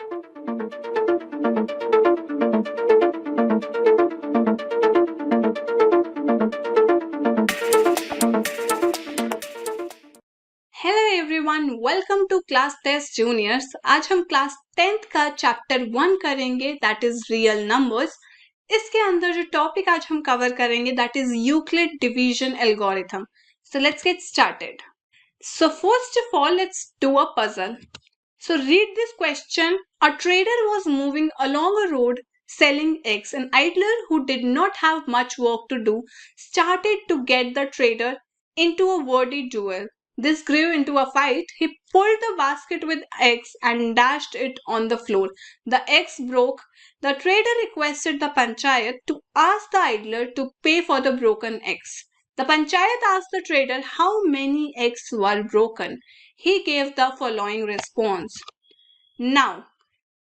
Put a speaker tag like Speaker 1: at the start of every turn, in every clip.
Speaker 1: Hello everyone, welcome to class test juniors. आज हम class 10th का चैप्टर 1 करेंगे, दैट इज रियल नंबर्स। इसके अंदर जो टॉपिक आज हम कवर करेंगे that is Euclid division algorithm. So let's get started. So first of all let's do a puzzle. So read this question. A trader was moving along a road selling eggs. An idler who did not have much work to do started to get the trader into a wordy duel. This grew into a fight. He pulled the basket with eggs and dashed it on the floor. The eggs broke. The trader requested the panchayat to ask the idler to pay for the broken eggs. The panchayat asked the trader how many eggs were broken. He gave the following response. Now,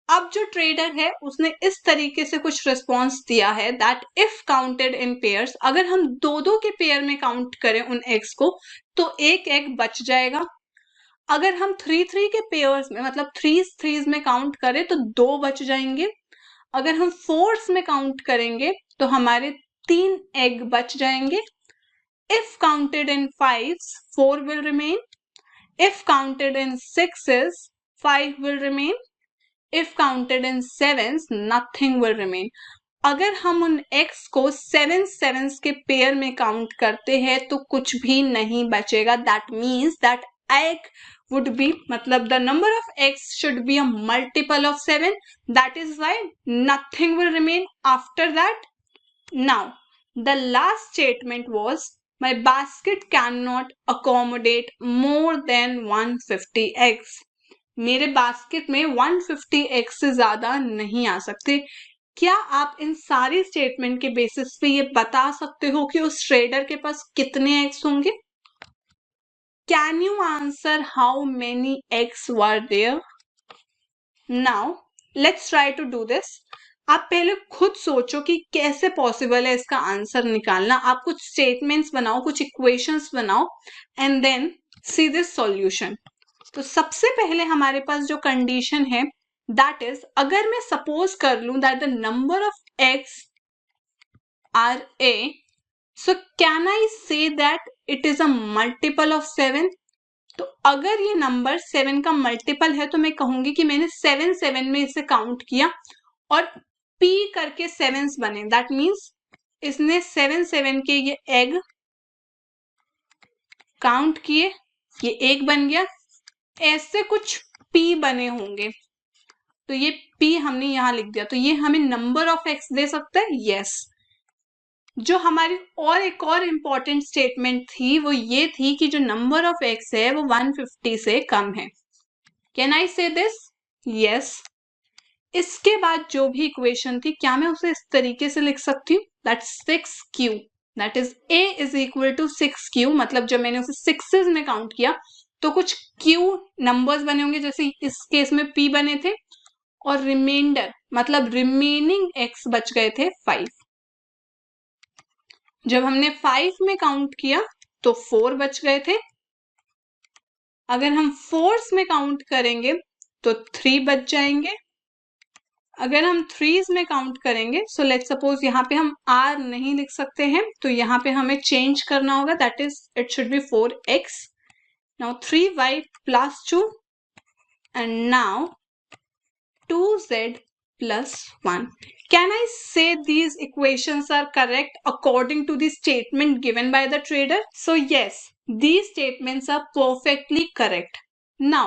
Speaker 1: अब जो trader है उसने इस तरीके से कुछ response दिया है that if counted in pairs, अगर हम दो दो के पेयर में काउंट करें उन एग्स को तो एक एग बच जाएगा. अगर हम थ्री थ्री के पेयर्स में मतलब थ्रीज में काउंट करें तो दो बच जाएंगे. अगर हम फोर्स में काउंट करेंगे तो हमारे 3 एग बच जाएंगे. If counted in fives 4 will remain. If counted in sixes, 5 will remain. If counted in sevens, nothing will remain. अगर हम उन x को 7 sevens के पेयर में काउंट करते हैं तो कुछ भी नहीं बचेगा. That means that egg would be, मतलब the number of eggs should be a multiple of 7. That is why nothing will remain after that. Now, the last statement was, my basket cannot accommodate more than 150 eggs. मेरे basket में 150 eggs से ज्यादा नहीं आ सकते. क्या आप इन सारी statement के बेसिस पे ये बता सकते हो कि उस ट्रेडर के पास कितने eggs होंगे? Can you answer how many eggs were there? Now, let's try to do this. आप पहले खुद सोचो कि कैसे पॉसिबल है इसका आंसर निकालना. आप कुछ स्टेटमेंट्स बनाओ, कुछ इक्वेशंस बनाओ and then see this solution. तो सबसे पहले हमारे पास जो कंडीशन है दैट इज, अगर मैं सपोज कर लूं that the number of x are a, so can I say that it is a multiple of 7. तो अगर ये नंबर 7 का मल्टीपल है तो मैं कहूंगी कि मैंने 7 में इसे काउंट किया और P करके 7s बने. दैट मीन्स इसने 7 के ये एग काउंट किए, ये एक बन गया. ऐसे कुछ P बने होंगे तो ये P हमने यहां लिख दिया. तो ये हमें नंबर ऑफ एक्स दे सकता है. यस. जो हमारी और एक और इम्पॉर्टेंट स्टेटमेंट थी वो ये थी कि जो नंबर ऑफ एक्स है वो 150 से कम है. कैन आई से दिस? यस. इसके बाद जो भी इक्वेशन थी क्या मैं उसे इस तरीके से लिख सकती हूँ that 6q, that is a is equal to 6q. मतलब जब मैंने उसे सिक्सेस में काउंट किया तो कुछ q नंबर्स बने होंगे, जैसे इस केस में p बने थे और रिमाइंडर मतलब रिमेनिंग x बच गए थे 5. जब हमने 5 में काउंट किया तो 4 बच गए थे. अगर हम फोर्स में काउंट करेंगे तो 3 बच जाएंगे. अगर हम थ्रीज में काउंट करेंगे सो लेट्स सपोज यहाँ पे हम r नहीं लिख सकते हैं तो यहाँ पे हमें चेंज करना होगा. That is it should be 4x. Now 3y plus 2 and now 2z plus 1. Can I say these equations are correct according to the statement given by the trader? So yes, these statements are perfectly correct. Now,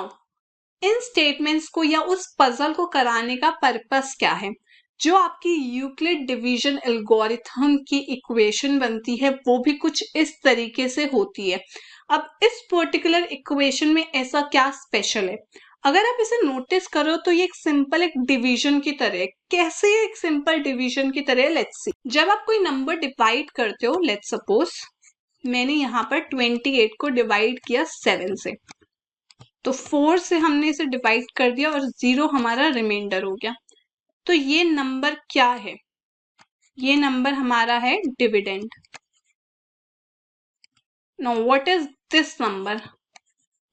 Speaker 1: in statements को या उस puzzle को कराने का purpose क्या है? जो आपकी यूक्लिड डिवीजन एल्गोरिथम की इक्वेशन बनती है वो भी कुछ इस तरीके से होती है. अब इस पर्टिकुलर इक्वेशन में ऐसा क्या स्पेशल है? अगर आप इसे नोटिस करो तो ये एक सिंपल एक डिवीजन की तरह है. कैसे एक सिंपल डिवीजन की तरह? Let's see. जब आप कोई नंबर डिवाइड करते हो, लेट्स सपोज मैंने यहाँ पर 28 को डिवाइड किया 7 से, तो 4 से हमने इसे डिवाइड कर दिया और 0 हमारा रिमाइंडर हो गया. तो ये नंबर क्या है? ये नंबर हमारा है dividend. Now what is this number?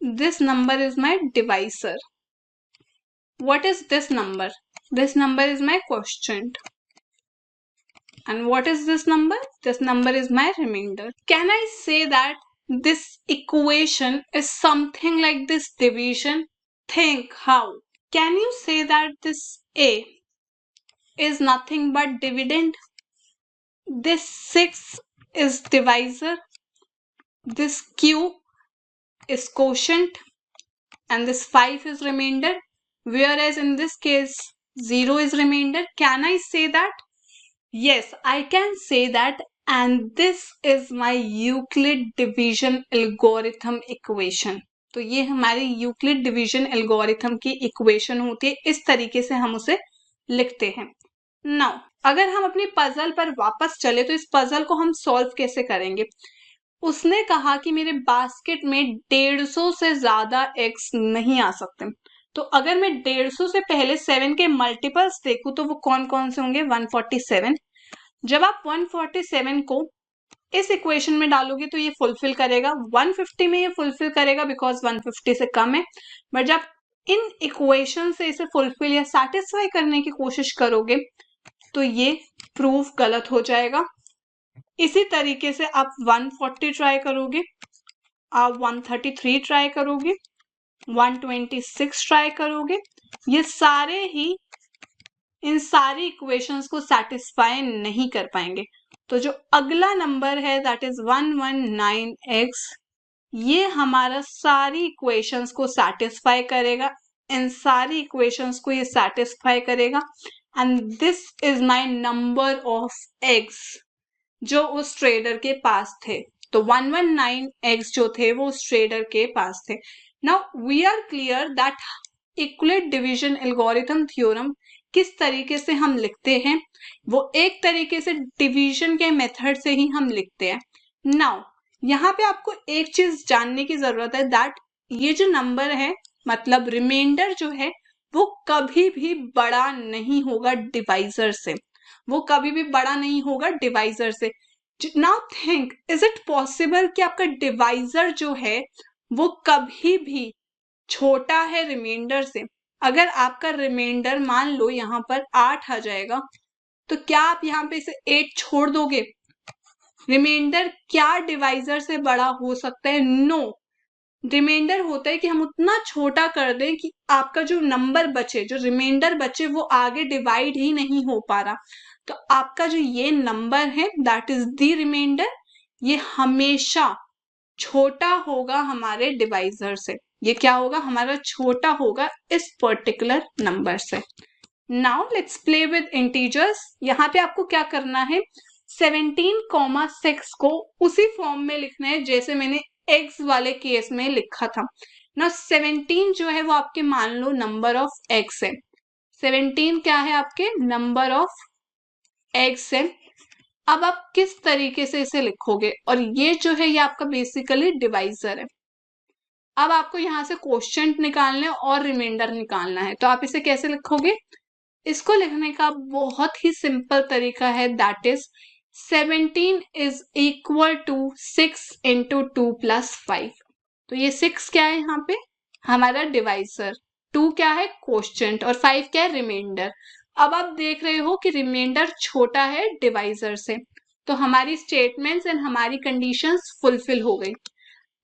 Speaker 1: This number is my divisor. what is this number? This number is my quotient. And what is this number? This number is my remainder. Can I say that this equation is something like this division? Think how. Can you say that this A is nothing but dividend? This 6 is divisor, this Q is quotient, and this 5 is remainder, whereas in this case 0 is remainder. Can I say that? Yes, I can say that, and this is my Euclid division algorithm equation. तो ये हमारी Euclid division algorithm की equation होती है, इस तरीके से हम उसे लिखते हैं. नाउ अगर हम अपनी पजल पर वापस चले तो इस पजल को हम सॉल्व कैसे करेंगे? उसने कहा कि मेरे बास्केट में 150 से ज्यादा एग्स नहीं आ सकते. तो अगर मैं 150 से पहले 7 के मल्टीपल्स देखूं तो वो कौन कौन से होंगे? 147. जब आप 147 को इस इक्वेशन में डालोगे तो ये फुलफिल करेगा. 150 में ये फुलफिल करेगा बिकॉज 150 से कम है. बट जब इन इक्वेशन से इसे फुलफिल या सेटिस्फाई करने की कोशिश करोगे तो ये प्रूफ गलत हो जाएगा. इसी तरीके से आप 140 ट्राई करोगे, आप 133 ट्राई करोगे, 126 ट्राई करोगे, ये सारे ही इन सारी इक्वेशंस को सेटिस्फाई नहीं कर पाएंगे. तो जो अगला नंबर है दैट इज 119x, ये हमारा सारी इक्वेशंस को सेटिस्फाई करेगा, इन सारी इक्वेशंस को ये सेटिस्फाई करेगा, and this is my number of eggs जो उस ट्रेडर के पास थे. तो 119x जो थे वो उस ट्रेडर के पास थे. Now we are clear that Euclid division algorithm theorem किस तरीके से हम लिखते हैं. वो एक तरीके से डिवीजन के मेथड से ही हम लिखते हैं. नाउ यहाँ पे आपको एक चीज जानने की जरूरत है दैट ये जो नंबर है मतलब रिमाइंडर जो है वो कभी भी बड़ा नहीं होगा डिवाइजर से, वो कभी भी बड़ा नहीं होगा डिवाइजर से. Now think, is it possible कि आपका डिवाइजर जो है वो कभी भी छोटा है रिमाइंडर से? अगर आपका रिमाइंडर मान लो यहाँ पर 8 आ जाएगा तो क्या आप यहाँ पे इसे 8 छोड़ दोगे? रिमाइंडर क्या डिवाइजर से बड़ा हो सकता है? नो. रिमाइंडर होता है कि हम उतना छोटा कर दें कि आपका जो नंबर बचे, जो रिमाइंडर बचे वो आगे डिवाइड ही नहीं हो पा रहा. तो आपका जो ये नंबर है दैट इज द रिमाइंडर, ये हमेशा छोटा होगा हमारे डिवाइजर से. ये क्या होगा? हमारा छोटा होगा इस पर्टिकुलर नंबर से. Now let's play with integers. यहाँ पे आपको क्या करना है? 17,6 को उसी फॉर्म में लिखना है जैसे मैंने एक्स वाले केस में लिखा था ना. 17 जो है वो आपके मान लो नंबर ऑफ एक्स है. 17 क्या है? आपके नंबर ऑफ एक्स है. अब आप किस तरीके से इसे लिखोगे? और ये जो है ये आपका बेसिकली डिवाइजर है. अब आपको यहाँ से क्वोशिएंट निकालना है और रिमाइंडर निकालना है. तो आप इसे कैसे लिखोगे? इसको लिखने का बहुत ही सिंपल तरीका है that is 17 is equal to 6 into 2 plus 5. तो ये 6 क्या है यहाँ पे? हमारा डिवाइजर. 2 क्या है? क्वोशिएंट. और 5 क्या है? रिमाइंडर. अब आप देख रहे हो कि रिमाइंडर छोटा है डिवाइजर से, तो हमारी स्टेटमेंट्स एंड हमारी कंडीशंस फुलफिल हो गई.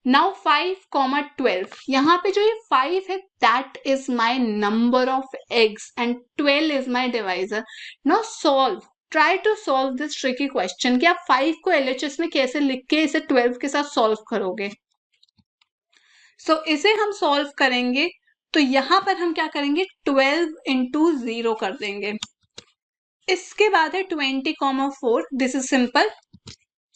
Speaker 1: नाउ 5,12, यहाँ पे जो ये 5 है that is my number of eggs and 12 is my divisor. Now solve, try to solve this tricky question कि आप 5 को LHS में कैसे लिख के इसे 12 के साथ सॉल्व करोगे. सो इसे हम सॉल्व करेंगे तो यहाँ पर हम क्या करेंगे? 12 इंटू 0 कर देंगे. इसके बाद है 20,4. This is simple.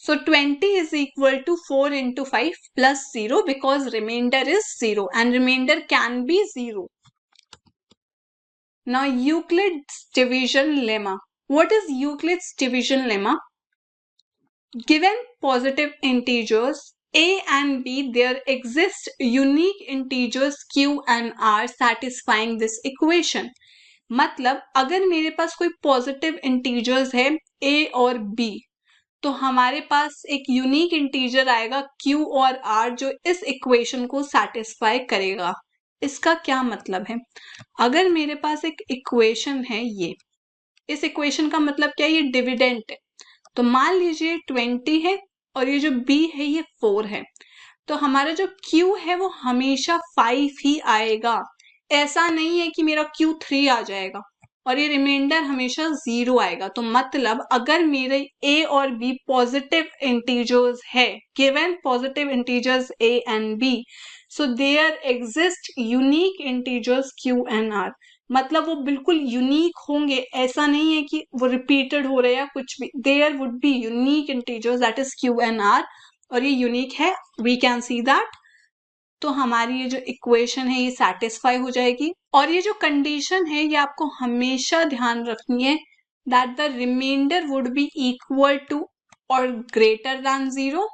Speaker 1: So 20 is equal to 4 into 5 plus 0 because remainder is 0 and remainder can be 0. Now Euclid's division lemma. What is Euclid's division lemma? Given positive integers a and b, there exist unique integers q and r satisfying this equation. मतलब अगर मेरे पास कोई positive integers है a और b तो हमारे पास एक unique integer आएगा q और r जो इस इक्वेशन को सेटिस्फाई करेगा. इसका क्या मतलब है? अगर मेरे पास एक इक्वेशन है, ये इस इक्वेशन का मतलब क्या है? ये डिविडेंड है। तो मान लीजिए 20 है और ये जो b है ये 4 है, तो हमारा जो q है वो हमेशा 5 ही आएगा। ऐसा नहीं है कि मेरा q 3 आ जाएगा और ये रिमाइंडर हमेशा 0 आएगा। तो मतलब अगर मेरे a और b पॉजिटिव इंटीजर्स है, given positive integers a and b, so there exist unique integers q and r। मतलब वो बिल्कुल यूनिक होंगे, ऐसा नहीं है कि वो रिपीटेड हो रहे हैं या कुछ भी। There would be unique integers that is q and r, और ये यूनिक है, वी कैन सी दैट। तो हमारी ये जो इक्वेशन है ये सेटिस्फाई हो जाएगी। और ये जो कंडीशन है ये आपको हमेशा ध्यान रखनी है, that the reminder would be equal to और greater than 0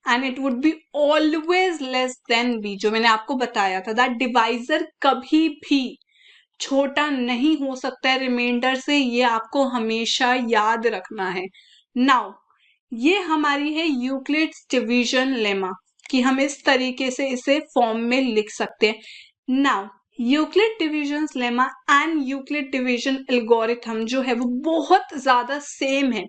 Speaker 1: and it would be always less than b, जो मैंने आपको बताया था दैट डिवाइजर कभी भी छोटा नहीं हो सकता है रिमाइंडर से, ये आपको हमेशा याद रखना है। नाउ ये हमारी है यूक्लिड्स डिवीजन लेमा, कि हम इस तरीके से इसे फॉर्म में लिख सकते हैं। Now Euclid division lemma and Euclid division algorithm जो है वो बहुत ज्यादा सेम है,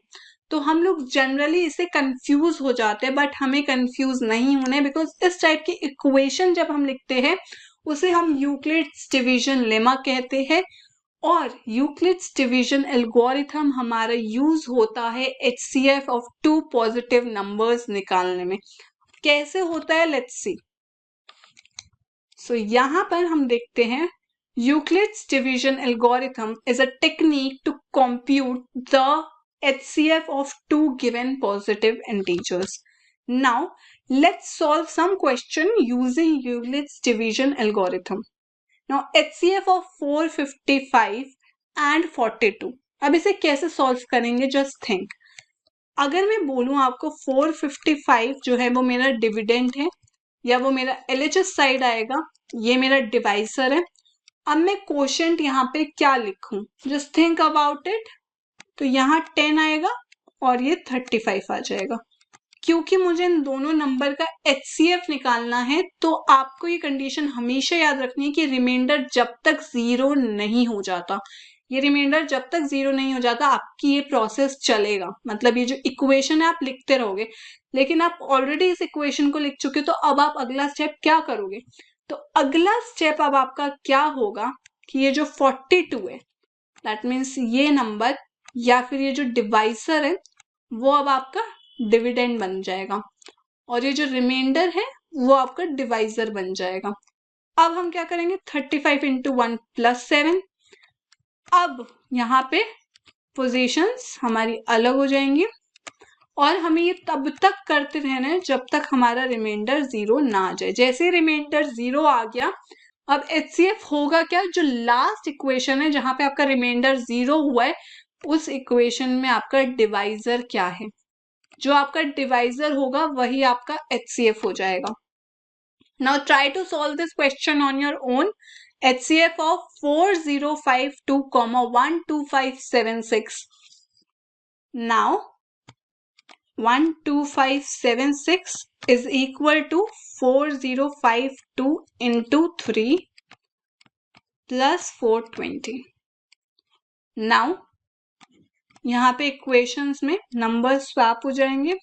Speaker 1: तो हम लोग जनरली इसे कंफ्यूज हो जाते हैं, बट हमें कंफ्यूज नहीं होना है, बिकॉज इस टाइप की इक्वेशन जब हम लिखते हैं उसे हम यूक्लिड्स डिवीजन लेमा कहते हैं। और यूक्लिड्स डिवीजन एल्गोरिथम हमारा यूज होता है HCF of two positive numbers निकालने में। कैसे होता है, लेट्स सी। सो यहां पर हम देखते हैं Euclid's division algorithm is a technique to compute the HCF of two given positive integers. Now, let's solve some question using Euclid's division algorithm. Now, HCF of 455 and 42. अब इसे कैसे सॉल्व करेंगे, just think. अगर मैं बोलूं आपको 455 जो है वो मेरा डिविडेंड है या वो मेरा LHS साइड आएगा, ये मेरा डिवाइसर है। अब मैं क्वोशंट यहाँ पे क्या लिखूं, जस्ट थिंक अबाउट इट। तो यहाँ 10 आएगा और ये 35 आ जाएगा। क्योंकि मुझे इन दोनों नंबर का HCF निकालना है, तो आपको ये कंडीशन हमेशा याद रखनी है कि रिमाइंडर जब तक 0 नहीं हो जाता, ये रिमाइंडर जब तक 0 नहीं हो जाता आपकी ये प्रोसेस चलेगा। मतलब ये जो इक्वेशन है आप लिखते रहोगे, लेकिन आप ऑलरेडी इस इक्वेशन को लिख चुके, तो अब आप अगला स्टेप क्या करोगे? तो अगला स्टेप अब आपका क्या होगा कि ये जो 42 है, दैट मीन्स ये नंबर या फिर ये जो डिवाइसर है वो अब आपका डिविडेंड बन जाएगा, और ये जो रिमाइंडर है वो आपका डिवाइजर बन जाएगा। अब हम क्या करेंगे, 35 इंटू 1 प्लस 7। अब यहाँ पे पोजीशंस हमारी अलग हो जाएंगी और हमें ये तब तक करते रहना है जब तक हमारा रिमाइंडर 0 ना आ जाए। जैसे रिमाइंडर 0 आ गया, अब HCF होगा क्या, जो लास्ट इक्वेशन है जहां पे आपका रिमाइंडर 0 हुआ है उस इक्वेशन में आपका डिवाइजर क्या है, जो आपका डिवाइजर होगा वही आपका HCF हो जाएगा। Now try to solve this question on your own. HCF of 4052, 12576। Now 12576 is equal to 4052 into 3 plus 420. Now यहाँ पे इक्वेशंस में नंबर स्वैप हो जाएंगे।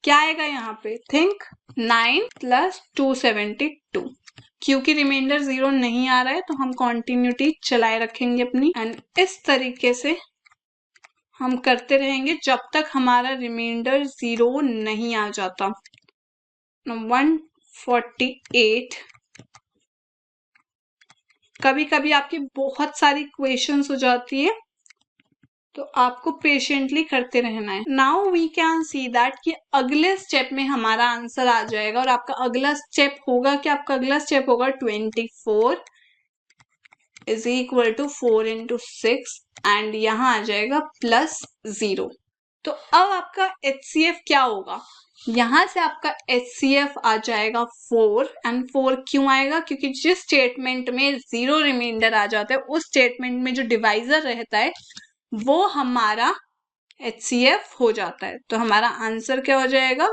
Speaker 1: क्या आएगा यहाँ पे, थिंक 9 प्लस 272। क्योंकि रिमाइंडर 0 नहीं आ रहा है तो हम कॉन्टिन्यूटी चलाए रखेंगे अपनी, एंड इस तरीके से हम करते रहेंगे जब तक हमारा रिमाइंडर 0 नहीं आ जाता। 148। कभी कभी आपकी बहुत सारी क्वेश्चंस हो जाती है, तो आपको पेशेंटली करते रहना है। Now we can see that कि अगले स्टेप में हमारा आंसर आ जाएगा, और आपका अगला स्टेप होगा कि आपका अगला स्टेप होगा 24 is equal to 4 into 6 and यहाँ आ जाएगा प्लस 0। तो अब आपका HCF क्या होगा, यहां से आपका HCF आ जाएगा 4। एंड 4 क्यों आएगा, क्योंकि जिस स्टेटमेंट में 0 रिमाइंडर आ जाता है उस स्टेटमेंट में जो डिवाइजर रहता है वो हमारा HCF हो जाता है। तो हमारा आंसर क्या हो जाएगा,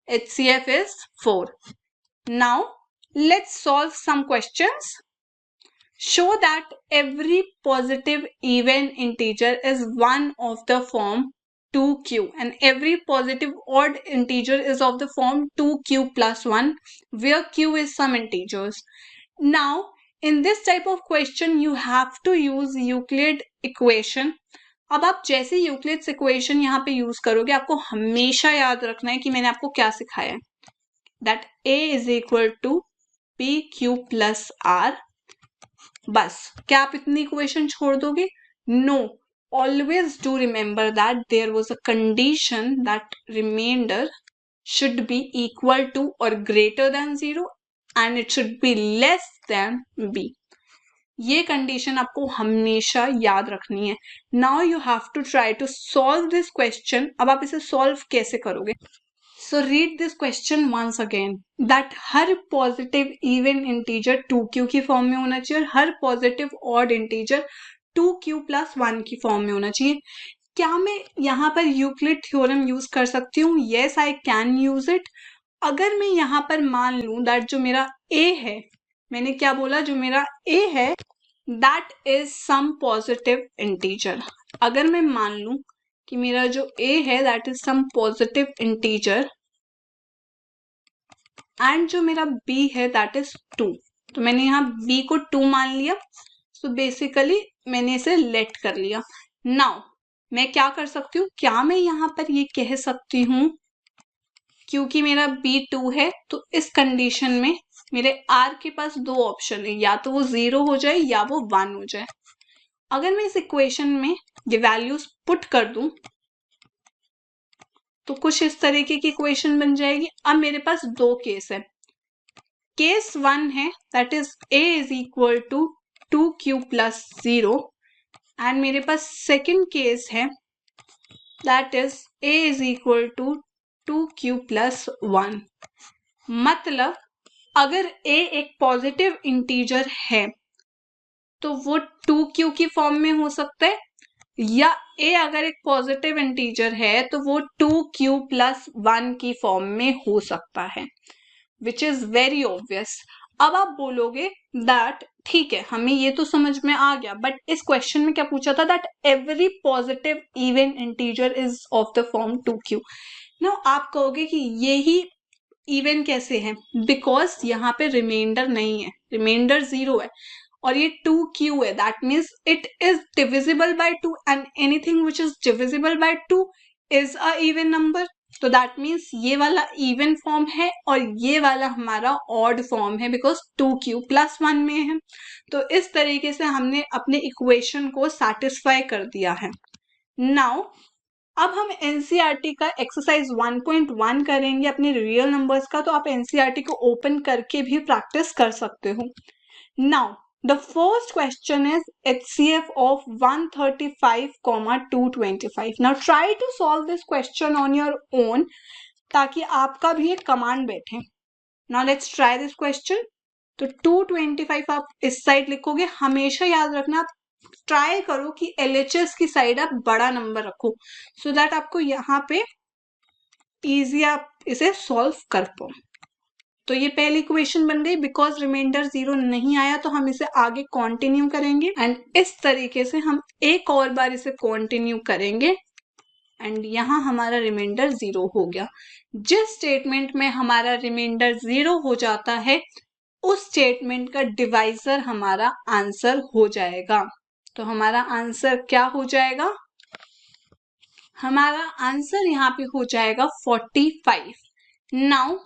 Speaker 1: HCF is 4। Now Let's solve some questions. Show that every positive even integer is one of the form 2q and every positive odd integer is of the form 2q plus 1 where q is some integers. Now in this type of question you have to use Euclid equation. अब आप जैसे Euclid's equation यहाँ पे use करोगे आपको हमेशा याद रखना है कि मैंने आपको क्या सिखाया है, that a is equal to p q plus r. बस क्या आप इतनी इक्वेशन छोड़ दोगे? No, always do remember that there was a condition that remainder should be equal to or greater than 0 and it should be less than b. ये condition आपको हमेशा याद रखनी है. Now you have to try to solve this question. अब आप इसे solve कैसे करोगे? So read this question once again. That हर पॉजिटिव इवन इंटीजर 2q की फॉर्म में होना चाहिए और हर positive odd integer 2q plus 1 की फॉर्म में होना चाहिए. क्या मैं यहाँ पर यूक्लिड थ्योरम यूज कर सकती हूँ? Yes, I can use it. अगर मैं यहाँ पर मान लूं दैट जो मेरा a है, मैंने क्या बोला, जो मेरा a है that is some positive integer. अगर मैं मान लूं कि मेरा जो a है that is some positive integer and जो मेरा b है दैट इज 2, तो मैंने यहाँ b को 2 मान लिया. सो बेसिकली मैंने इसे लेट कर लिया. नाउ मैं क्या कर सकती हूँ? क्या मैं यहाँ पर ये कह सकती हूँ क्योंकि मेरा b 2 है तो इस कंडीशन में मेरे r के पास दो ऑप्शन है, या तो वो 0 हो जाए या वो 1 हो जाए. अगर मैं इस इक्वेशन में ये वैल्यूज पुट कर दूं तो कुछ इस तरीके की इक्वेशन बन जाएगी. अब मेरे पास दो केस है. केस 1 है that is a is equal to 2q plus 0 and मेरे पास सेकेंड केस है that is a is equal to 2q plus 1. मतलब अगर a एक पॉजिटिव इंटीजर है तो वो 2q की फॉर्म में हो सकता है, या a अगर एक पॉजिटिव इंटीजर है तो वो 2q प्लस 1 की फॉर्म में हो सकता है, विच इज वेरी ऑब्वियस. अब आप बोलोगे दैट ठीक है हमें ये तो समझ में आ गया, बट इस क्वेश्चन में क्या पूछा था? That every positive even integer is of the form 2q. Now आप कहोगे कि यही इवन कैसे है? बिकॉज यहाँ पे रिमाइंडर नहीं है, रिमाइंडर 0 है और ये 2q है. That means it is divisible by 2 and anything which is divisible by 2 is a even number. तो दैट मीन्स ये वाला इवन फॉर्म है और ये वाला हमारा ऑड फॉर्म है बिकॉज 2q प्लस 1 में है. तो इस तरीके से हमने अपने इक्वेशन को सेटिस्फाई कर दिया है. नाउ अब हम एनसीईआरटी का एक्सरसाइज 1.1 करेंगे अपने रियल नंबर्स का. तो आप एनसीईआरटी को ओपन करके भी प्रैक्टिस कर सकते हो. Now the first question is HCF of 135, 225. Now try to solve this question on your own ताकि आपका भी एक कमांड बैठे. Now let's try this question. तो 225 आप इस साइड लिखोगे. हमेशा याद रखना आप ट्राई करो कि LHS की साइड आप बड़ा नंबर रखो सो दैट आपको यहाँ पे इजी आप इसे सॉल्व कर पाओ. तो ये पहली इक्वेशन बन गई. बिकॉज रिमाइंडर 0 नहीं आया तो हम इसे आगे कंटिन्यू करेंगे एंड इस तरीके से हम एक और बार इसे कंटिन्यू करेंगे एंड यहाँ हमारा रिमाइंडर 0 हो गया. जिस स्टेटमेंट में हमारा रिमाइंडर 0 हो जाता है उस स्टेटमेंट का डिवाइजर हमारा आंसर हो जाएगा. तो हमारा आंसर क्या हो जाएगा? हमारा आंसर यहाँ पे हो जाएगा 45. Now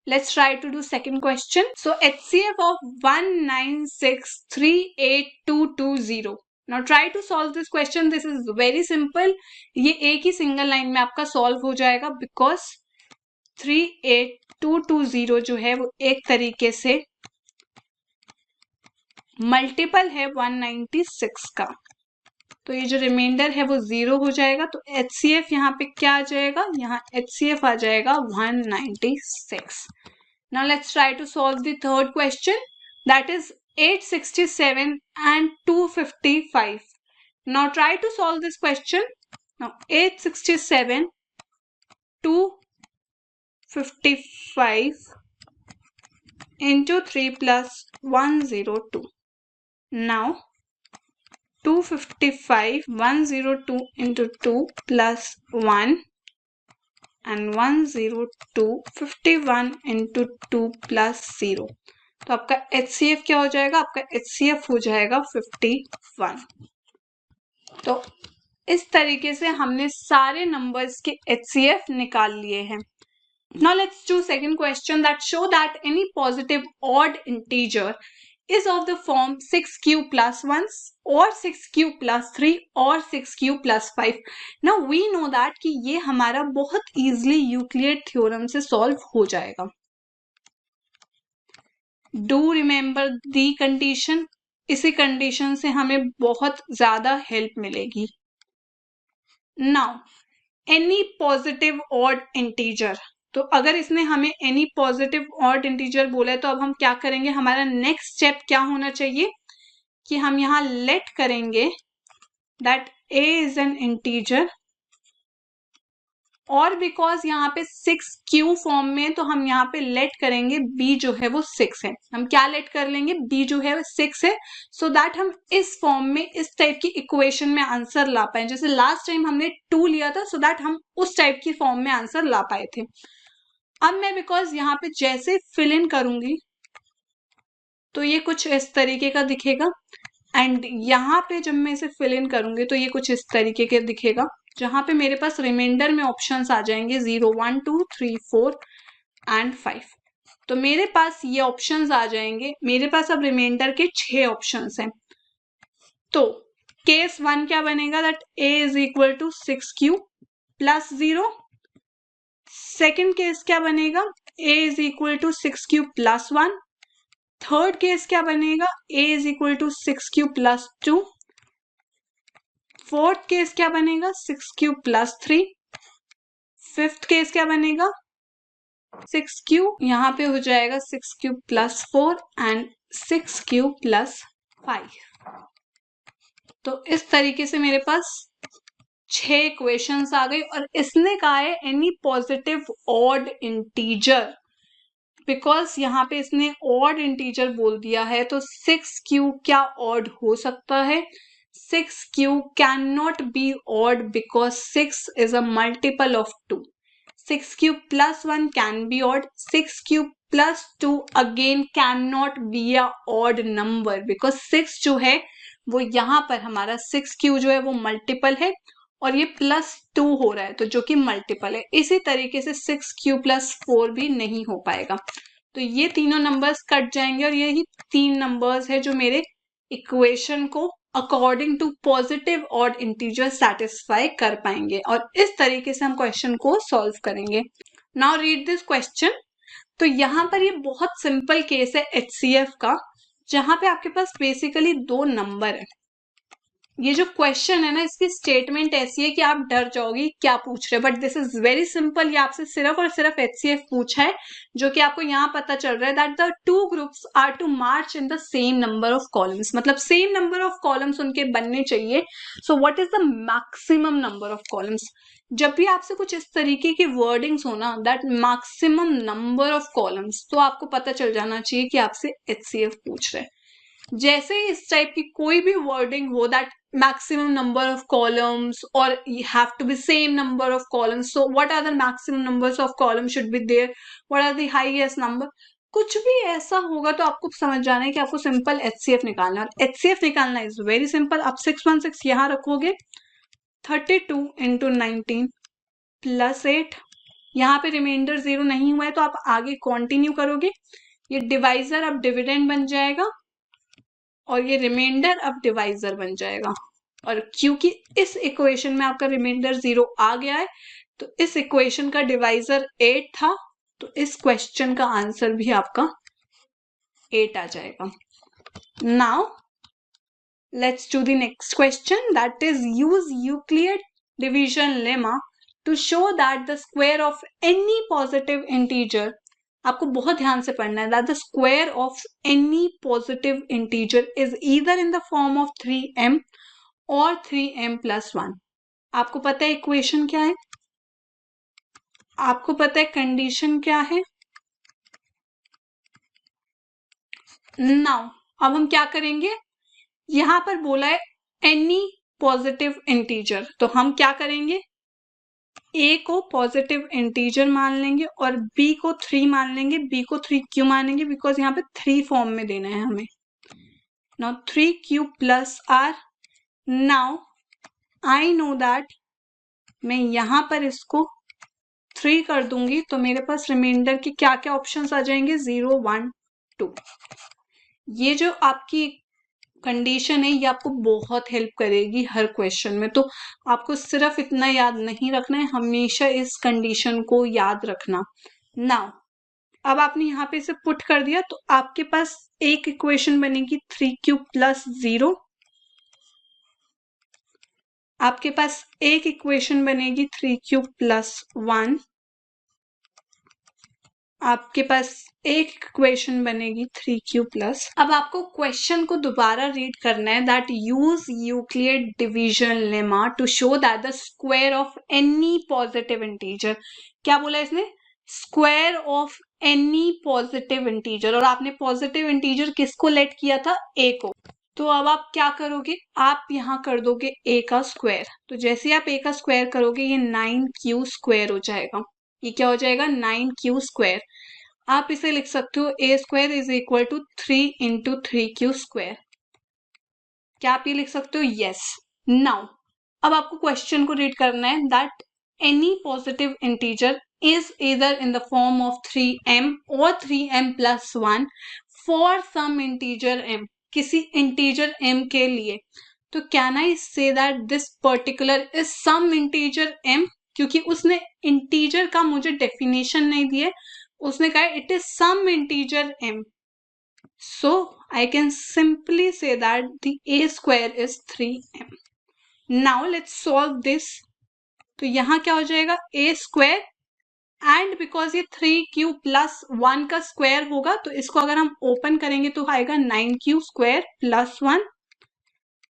Speaker 1: let's try to do second question. So HCF of 196382220. Now try to solve this question. This is very simple. ये एक ही सिंगल लाइन में आपका सॉल्व हो जाएगा बिकॉज 38220 जो है वो एक तरीके से मल्टीपल है 196 का. तो ये जो रिमाइंडर है वो 0 हो जाएगा. तो HCF यहाँ पे क्या आ जाएगा? यहाँ HCF आ जाएगा 196. Now let's try to solve the third question, that is 867 and 255. Now try to solve this question. Now 867, 255 into 3 plus 102. Now 255, 102 into 2 plus 1 and 102, 51 into 2 plus 0. तो आपका HCF क्या हो जाएगा? आपका HCF हो जाएगा 51. तो इस तरीके से हमने सारे नंबर्स के HCF निकाल लिए हैं. Now let's do second question that show that any positive odd integer is of the form 6q plus 1 or 6q plus 3 or 6q plus 5. Now we know that कि ये हमारा बहुत easily यूक्लिड थ्योरम से solve हो जाएगा. Do remember the condition. इसी condition से हमें बहुत ज्यादा हेल्प मिलेगी. Now any positive odd integer, तो अगर इसने हमें एनी पॉजिटिव ऑड इंटीजर बोला है तो अब हम क्या करेंगे? हमारा नेक्स्ट स्टेप क्या होना चाहिए कि हम यहाँ लेट करेंगे that a is an integer, और बिकॉज यहाँ पे 6q फॉर्म में तो हम यहाँ पे लेट करेंगे b जो है वो 6 है. हम क्या लेट कर लेंगे? b जो है वो 6 है, सो दैट हम इस फॉर्म में इस टाइप की इक्वेशन में आंसर ला पाए. जैसे लास्ट टाइम हमने 2 लिया था, सो दैट हम उस टाइप की फॉर्म में आंसर ला पाए थे. अब मैं बिकॉज यहाँ पे जैसे फिल इन करूंगी तो ये कुछ इस तरीके का दिखेगा, एंड यहाँ पे जब मैं इसे फिल इन करूंगी तो ये कुछ इस तरीके के दिखेगा, जहां पे मेरे पास रिमाइंडर में ऑप्शंस आ जाएंगे 0, 1, 2, 3, 4 एंड 5. तो मेरे पास ये ऑप्शंस आ जाएंगे. मेरे पास अब रिमाइंडर के 6 ऑप्शंस हैं. तो केस 1 क्या बनेगा? That a is equal to 6q plus 0. Second case क्या बनेगा? a is equal to 6q plus 1. Third case क्या बनेगा? a is equal to 6q plus 2. Fourth case क्या बनेगा? 6q plus 3. फिफ्थ केस क्या बनेगा? 6q, यहाँ पे हो जाएगा 6q plus 4 and 6q plus 5. तो इस तरीके से मेरे पास 6 इक्वेशंस आ गई. और इसने कहा है any positive odd integer, because यहाँ पे इसने ऑड इंटीजर बोल दिया है, तो 6q क्या ऑड हो सकता है? 6q can not be odd because 6 is a multiple of 2. 6q plus 1 can be odd. 6q plus 2 again cannot be a odd number because 6 जो है वो यहाँ पर हमारा 6q जो है वो मल्टीपल है, और ये प्लस 2 हो रहा है तो जो कि मल्टीपल है. इसी तरीके से 6q प्लस 4 भी नहीं हो पाएगा. तो ये तीनों नंबर्स कट जाएंगे और यही 3 नंबर्स है जो मेरे इक्वेशन को according to positive odd integer satisfy कर पाएंगे. और इस तरीके से हम क्वेश्चन को सॉल्व करेंगे. Now read this question. तो यहाँ पर ये बहुत सिंपल केस है HCF का, जहां पे आपके पास बेसिकली 2 नंबर है. ये जो क्वेश्चन है ना, इसकी स्टेटमेंट ऐसी है कि आप डर जाओगे क्या पूछ रहे, but this is very simple. ये आपसे सिर्फ और सिर्फ HCF पूछा है, जो कि आपको यहाँ पता चल रहा है that the 2 groups are to march in the same number of columns. मतलब सेम नंबर ऑफ कॉलम्स उनके बनने चाहिए. So what is the maximum number of columns? जब भी आपसे कुछ इस तरीके की वर्डिंग्स हो ना, that maximum number of columns, तो आपको पता चल जाना चाहिए कि आपसे HCF पूछ रहे हैं. जैसे ही इस टाइप की कोई भी वर्डिंग हो that maximum number of columns or you have to be same number of columns, so what are the maximum numbers of columns should be there, what are the highest number, कुछ भी ऐसा होगा तो आपको समझ जाना है कि आपको सिंपल HCF निकालना है. और HCF निकालना इज वेरी सिंपल. आप 616 यहाँ रखोगे, 32 into 19 प्लस 8, यहाँ पे रिमाइंडर 0 नहीं हुआ है तो आप आगे कंटिन्यू करोगे. ये डिवाइजर अब डिविडेंड बन जाएगा और ये रिमाइंडर अब डिवाइजर बन जाएगा. और क्योंकि इस इक्वेशन में आपका रिमाइंडर 0 आ गया है तो इस इक्वेशन का डिवाइजर 8 था, तो इस क्वेश्चन का आंसर भी आपका 8 आ जाएगा. Now let's do the next question, that is use Euclid division lemma to show that the square of any positive integer, आपको बहुत ध्यान से पढ़ना है, that the square of any positive integer is either in the form of 3m और 3m plus 1. आपको पता है इक्वेशन क्या है, आपको पता है कंडीशन क्या है. नाउ अब हम क्या करेंगे, यहां पर बोला है एनी पॉजिटिव इंटीजर, तो हम क्या करेंगे, ए को पॉजिटिव इंटीजर मान लेंगे और बी को 3 मान लेंगे। बी को 3 क्यों मानेंगे, बिकॉज यहाँ पे 3 फॉर्म में देना है हमें। Now 3 cube plus r, now I know that मैं यहां पर इसको 3 कर दूंगी तो मेरे पास रिमाइंडर के क्या क्या ऑप्शंस आ जाएंगे, 0 1 2। ये जो आपकी कंडीशन है ये आपको बहुत हेल्प करेगी हर क्वेश्चन में। तो आपको सिर्फ इतना याद नहीं रखना है, हमेशा इस कंडीशन को याद रखना। नाउ अब आपने यहाँ पे इसे पुट कर दिया तो आपके पास एक इक्वेशन बनेगी 3 क्यूब प्लस 0, आपके पास एक इक्वेशन बनेगी 3 क्यूब प्लस 1, आपके पास एक इक्वेशन बनेगी 3 क्यूब प्लस। अब आपको क्वेश्चन को दोबारा रीड करना है, that use Euclid division lemma to show that the square of any positive integer. क्या बोला इसने, square of any positive integer, और आपने पॉजिटिव इंटीजर किसको लेट किया था, ए को। तो अब आप क्या करोगे, आप यहाँ कर दोगे ए का स्क्वायर। तो जैसे आप ए का स्क्वायर करोगे ये 9q स्क्वायर हो जाएगा। ये क्या हो जाएगा, 9q स्क्वायर। आप इसे लिख सकते हो a square is equal to 3 into 3q square. क्या आप ये लिख सकते हो, यस। नाउ अब आपको क्वेश्चन को रीड करना है, that any positive integer is either in the form of 3m or 3m plus 1 for some integer m, किसी integer m के लिए। तो can I say that this particular is some integer m, क्योंकि उसने integer का मुझे definition नहीं दिया, उसने कहा it is some integer m, so I can simply say that the a square is 3m. now let's solve this। तो यहाँ क्या हो जाएगा, a square एंड बिकॉज ये 3q प्लस 1 का स्क्वायर होगा तो इसको अगर हम ओपन करेंगे तो आएगा 9q square plus 1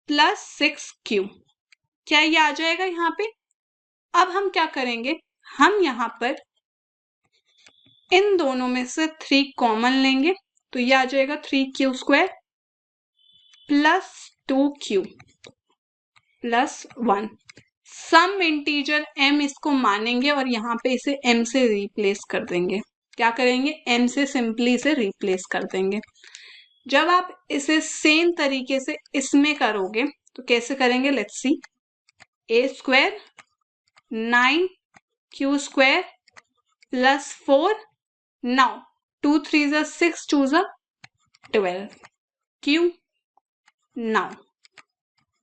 Speaker 1: plus 6q। क्या ये आ जाएगा यहाँ पे। अब हम क्या करेंगे, हम यहाँ पर इन दोनों में से 3 कॉमन लेंगे तो ये आ जाएगा 3q square plus 2q plus 1। Some integer m इसको मानेंगे और यहाँ पे इसे m से रिप्लेस कर देंगे। क्या करेंगे, m से सिंपली इसे रिप्लेस कर देंगे। जब आप इसे सेम तरीके से इसमें करोगे तो कैसे करेंगे, let's see. a square 9q square plus 4, now 2 3 6 2 12 q। Now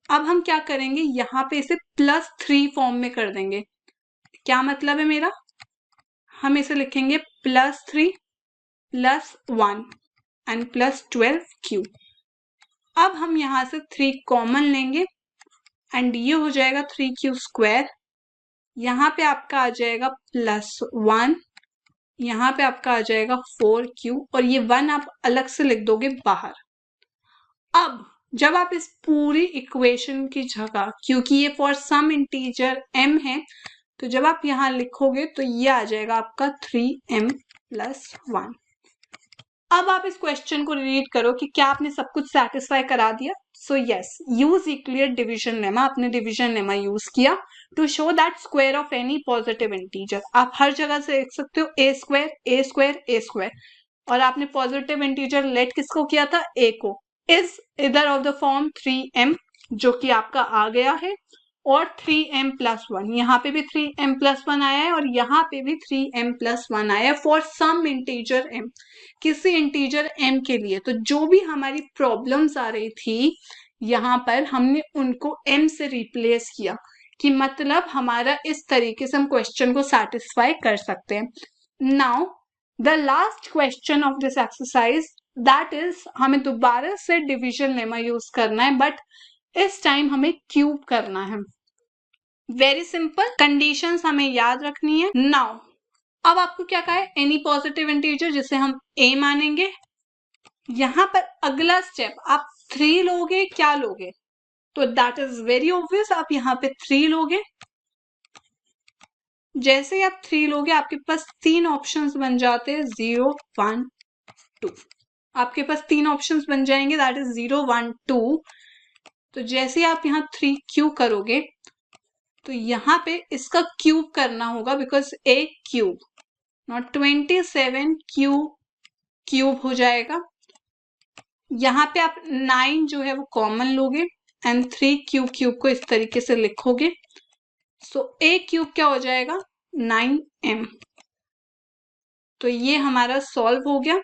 Speaker 1: अब हम क्या करेंगे, यहाँ पे इसे प्लस 3 फॉर्म में कर देंगे। क्या मतलब है मेरा, हम इसे लिखेंगे plus 3 plus 1 and plus 12q। अब हम यहाँ से 3 कॉमन लेंगे एंड ये हो जाएगा 3q स्क्वायर, यहाँ पे आपका आ जाएगा प्लस 1, यहाँ पे आपका आ जाएगा 4q और ये 1 आप अलग से लिख दोगे बाहर। अब जब आप इस पूरी इक्वेशन की जगह, क्योंकि ये फॉर सम इंटीजर m है, तो जब आप यहाँ लिखोगे तो ये आ जाएगा आपका 3m प्लस 1। अब आप इस क्वेश्चन को रीड करो कि क्या आपने सब कुछ सेटिस्फाई करा दिया। So yes, use Euclid division lemma, आपने डिवीजन लेमा यूज किया to show that square of any positive integer. आप हर जगह से देख सकते हो a square a square a square, और आपने पॉजिटिव इंटीजर लेट किसको किया था, ए को, इज इधर ऑफ द फॉर्म 3m जो कि आपका आ गया है, और 3m प्लस 1, यहाँ पे भी 3m प्लस 1 आया है और यहाँ पे भी 3m प्लस 1 आया है फॉर सम इंटीजर m, किसी इंटीजर m के लिए। तो जो भी हमारी प्रॉब्लम्स आ रही थी यहाँ पर हमने उनको m से रिप्लेस किया, कि मतलब हमारा इस तरीके से हम क्वेश्चन को सेटिस्फाई कर सकते हैं। Now the last question of this exercise, that is हमें दोबारा से डिवीजन लेमा यूज करना है, बट इस टाइम हमें क्यूब करना है। वेरी सिंपल, कंडीशंस हमें याद रखनी है। नाउ अब आपको क्या कहा है, एनी पॉजिटिव इंटीजर जिसे हम a मानेंगे। यहां पर अगला स्टेप आप 3 लोगे, क्या लोगे, तो दैट इज वेरी ऑब्वियस, आप यहाँ पे 3 लोगे। जैसे ही आप 3 लोगे आपके पास 3 ऑप्शंस बन जाते हैं, 0 1 2। आपके पास 3 ऑप्शंस बन जाएंगे, दैट इज 0 1 2। तो जैसे ही आप यहाँ 3 क्यूब करोगे तो यहाँ पे इसका क्यूब करना होगा, because A cube not 27 cube हो जाएगा। यहाँ पे आप 9 जो है वो कॉमन लोगे एंड 3 क्यूब को इस तरीके से लिखोगे। सो ए क्यूब क्या हो जाएगा 9m। तो ये हमारा सॉल्व हो गया।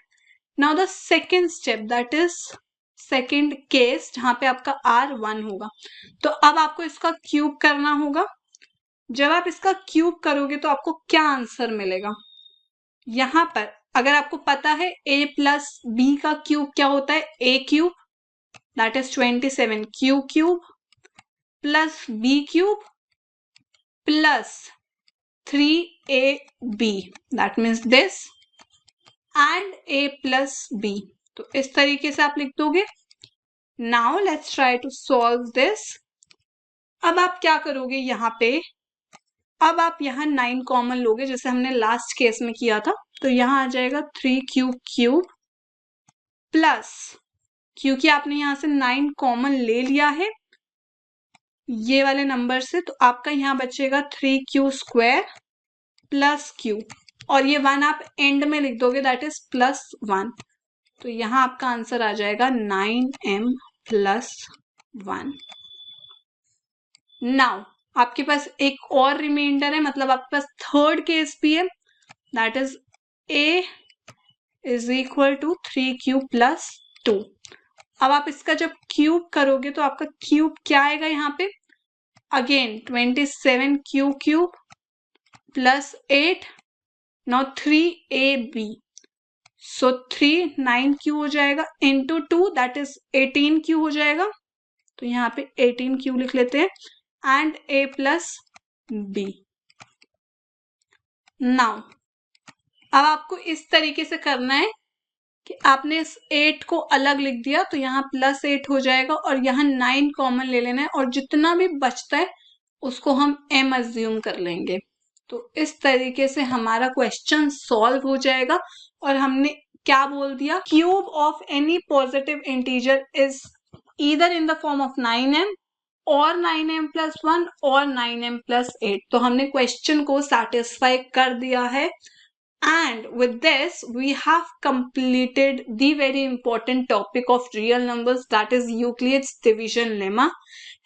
Speaker 1: Now the second step, that is second case जहां पे आपका r1 होगा। तो अब आपको इसका क्यूब करना होगा। जब आप इसका क्यूब करोगे तो आपको क्या आंसर मिलेगा, यहां पर अगर आपको पता है a प्लस बी का क्यूब क्या होता है, a cube that is 27 cube plus b cube plus 3ab, that means this and a plus b। तो इस तरीके से आप लिख दोगे। Now let's try to solve this. अब आप क्या करोगे, यहाँ पे अब आप यहाँ 9 कॉमन लोगे जैसे हमने लास्ट केस में किया था। तो यहाँ आ जाएगा 3 क्यूब प्लस, क्योंकि आपने यहाँ से 9 कॉमन ले लिया है ये वाले नंबर से, तो आपका यहाँ बचेगा 3q² प्लस q, और ये 1 आप एंड में लिख दोगे, दैट इज +1। तो यहाँ आपका आंसर आ जाएगा 9m + 1। नाउ आपके पास एक और रिमाइंडर है, मतलब आपके पास थर्ड केस भी है, दैट इज a = 3q + 2। अब आप इसका जब क्यूब करोगे तो आपका क्यूब क्या आएगा, यहाँ पे again 27 cube plus 8, now 3ab, सो 3 9q हो जाएगा इंटू 2 दैट इज 18q हो जाएगा। तो यहाँ पे 18q लिख लेते हैं and a plus b। Now अब आपको इस तरीके से करना है कि आपने इस 8 को अलग लिख दिया, तो यहाँ +8 हो जाएगा और यहाँ 9 कॉमन ले लेना है, और जितना भी बचता है उसको हम m अज्यूम कर लेंगे। तो इस तरीके से हमारा क्वेश्चन सॉल्व हो जाएगा। और हमने क्या बोल दिया, cube of any positive integer is either in the form of 9m और 9m + 1 और 9m + 8। तो हमने क्वेश्चन को सेटिस्फाई कर दिया है। And with this we have completed the very important topic of real numbers, that is Euclid's division lemma।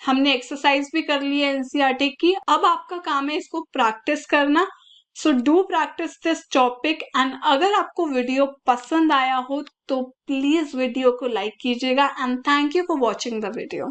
Speaker 1: हमने exercise भी कर ली है एनसीईआरटी की, अब आपका काम है इसको प्रैक्टिस करना। So do practice this topic, and अगर आपको वीडियो पसंद आया हो तो प्लीज वीडियो को लाइक कीजिएगा, and thank you for watching the video.